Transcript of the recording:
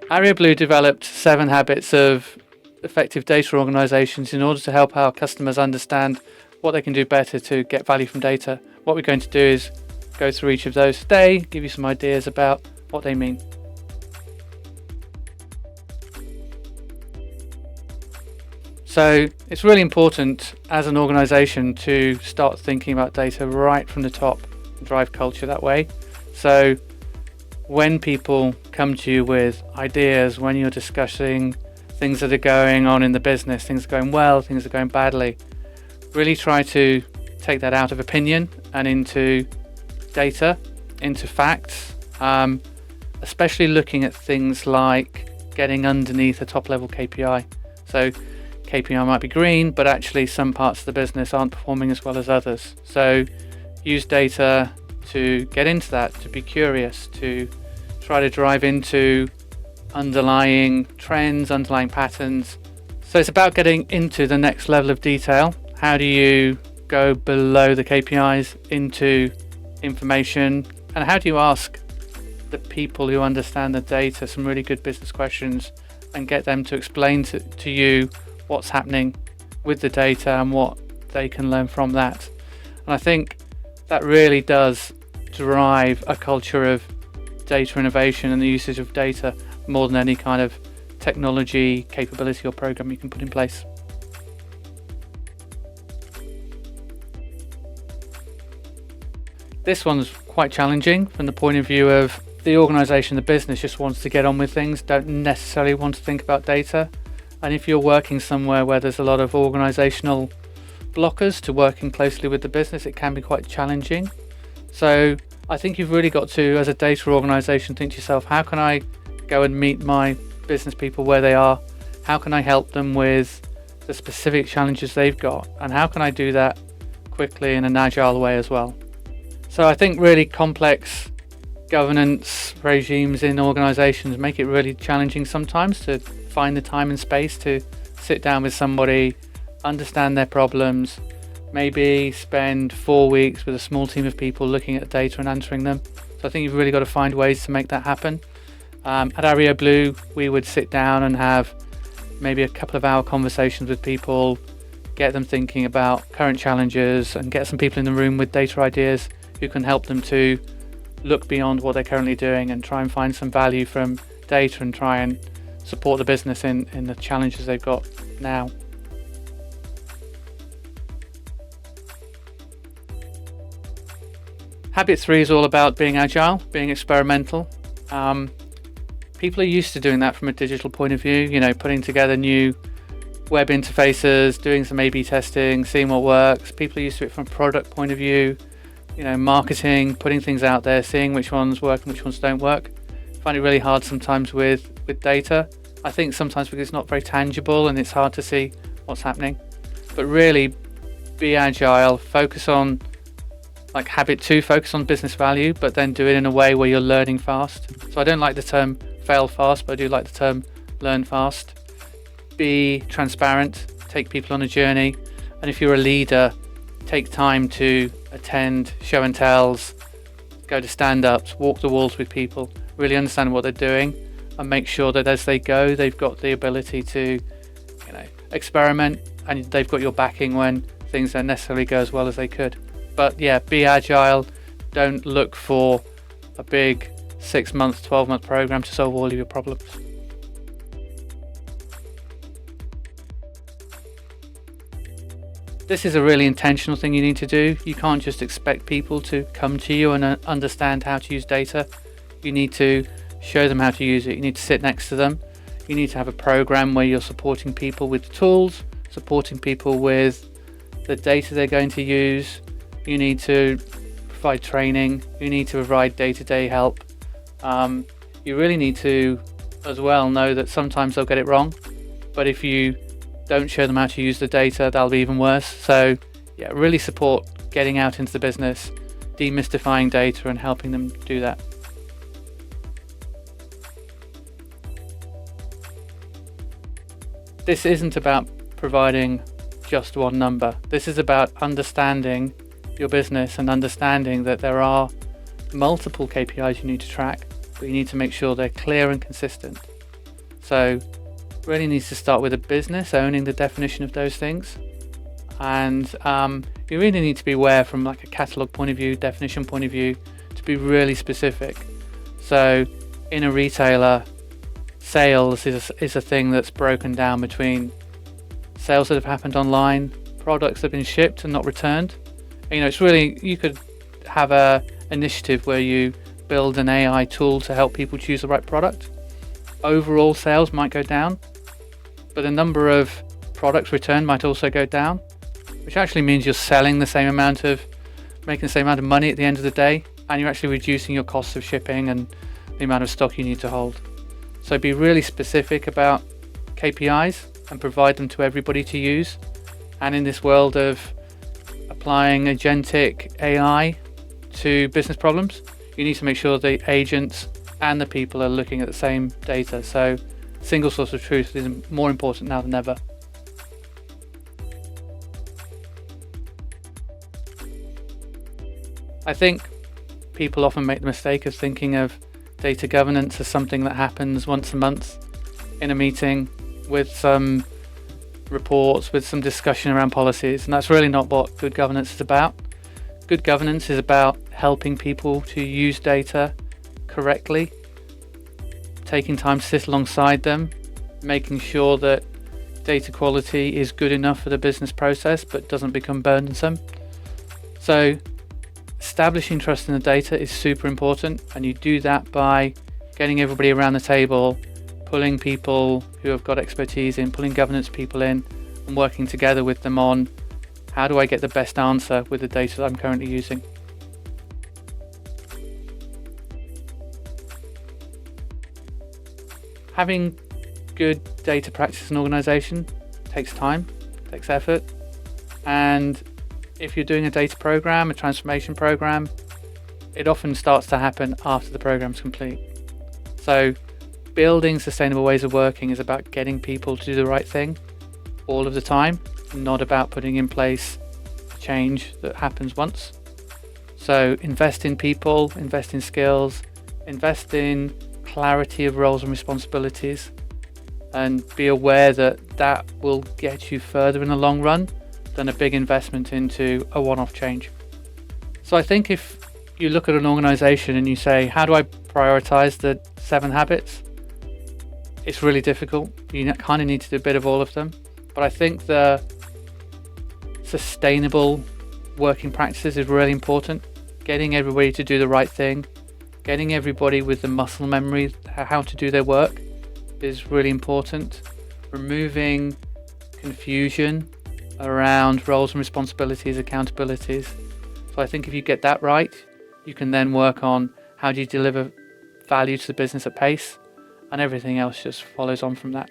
AreaBlue developed 7 habits of effective data organizations in order to help our customers understand what they can do better to get value from data. What we're going to do is go through each of those today, give you some ideas about what they mean. So it's really important as an organization to start thinking about data right from the top and drive culture that way. So when people come to you with ideas, when you're discussing things that are going on in the business, things are going well, things are going badly, really try to take that out of opinion and into data, into facts, especially looking at things like getting underneath a top level KPI. So KPI might be green, but actually some parts of the business aren't performing as well as others. So use data to get into that, to be curious, to try to drive into underlying trends, underlying patterns. So it's about getting into the next level of detail. How do you go below the KPIs into information? And how do you ask the people who understand the data some really good business questions and get them to explain to you what's happening with the data and what they can learn from that? And I think that really does drive a culture of data innovation and the usage of data more than any kind of technology, capability or program you can put in place. This one's quite challenging from the point of view of the organisation, the business just wants to get on with things, don't necessarily want to think about data. And if you're working somewhere where there's a lot of organisational blockers to working closely with the business, it can be quite challenging. So I think you've really got to, as a data organisation, think to yourself, how can I go and meet my business people where they are? How can I help them with the specific challenges they've got? And how can I do that quickly in an agile way as well? So I think really complex governance regimes in organisations make it really challenging sometimes to find the time and space to sit down with somebody, understand their problems, maybe spend 4 weeks with a small team of people looking at data and answering them. So I think you've really got to find ways to make that happen. At AreaBlue, we would sit down and have maybe a couple of hour conversations with people, get them thinking about current challenges and get some people in the room with data ideas who can help them to look beyond what they're currently doing and try and find some value from data and try and support the business in the challenges they've got now. Habit 3 is all about being agile, being experimental. People are used to doing that from a digital point of view, putting together new web interfaces, doing some A/B testing, seeing what works. People are used to it from a product point of view, marketing, putting things out there, seeing which ones work and which ones don't work. I find it really hard sometimes with data. I think sometimes because it's not very tangible and it's hard to see what's happening. But really, be agile, focus on, like habit 2, focus on business value, but then do it in a way where you're learning fast. So I don't like the term fail fast, but I do like the term learn fast. Be transparent, take people on a journey, and if you're a leader, take time to attend show and tells, go to stand-ups, walk the walls with people, really understand what they're doing and make sure that as they go, they've got the ability to experiment and they've got your backing when things don't necessarily go as well as they could. But yeah, be agile. Don't look for a big 6-month, 12-month program to solve all of your problems. This is a really intentional thing you need to do. You can't just expect people to come to you and understand how to use data. You need to show them how to use it. You need to sit next to them. You need to have a program where you're supporting people with the tools, supporting people with the data they're going to use. You need to provide training. You need to provide day-to-day help. You really need to as well know that sometimes they'll get it wrong, but if you don't show them how to use the data, that'll be even worse. So yeah, really support getting out into the business, demystifying data and helping them do that. This isn't about providing just one number. This is about understanding your business and understanding that there are multiple KPIs you need to track, but you need to make sure they're clear and consistent. So really needs to start with a business owning the definition of those things. And you really need to be aware from like a catalog point of view, definition point of view, to be really specific. So in a retailer, sales is a thing that's broken down between sales that have happened online, products that have been shipped and not returned. And, it's really, you could have a initiative where you build an AI tool to help people choose the right product. Overall sales might go down, but the number of products returned might also go down, which actually means you're selling the same amount making the same amount of money at the end of the day, and you're actually reducing your costs of shipping and the amount of stock you need to hold. So be really specific about KPIs and provide them to everybody to use. And in this world of applying agentic AI to business problems, you need to make sure the agents and the people are looking at the same data. So single source of truth is more important now than ever. I think people often make the mistake of thinking of data governance as something that happens once a month in a meeting with some reports, with some discussion around policies, and that's really not what good governance is about. Good governance is about helping people to use data correctly, taking time to sit alongside them, making sure that data quality is good enough for the business process but doesn't become burdensome. So establishing trust in the data is super important, and you do that by getting everybody around the table, pulling people who have got expertise in, pulling governance people in, and working together with them on how do I get the best answer with the data that I'm currently using. Having good data practice in an organization takes time, takes effort, and if you're doing a data program, a transformation program, it often starts to happen after the program's complete. So building sustainable ways of working is about getting people to do the right thing all of the time, not about putting in place a change that happens once. So invest in people, invest in skills, invest in clarity of roles and responsibilities, and be aware that that will get you further in the long run than a big investment into a one-off change. So I think if you look at an organization and you say, how do I prioritize the 7 habits? It's really difficult. You kind of need to do a bit of all of them. But I think the sustainable working practices is really important. Getting everybody to do the right thing, getting everybody with the muscle memory, how to do their work is really important. Removing confusion around roles and responsibilities, accountabilities. So I think if you get that right, you can then work on how do you deliver value to the business at pace, and everything else just follows on from that.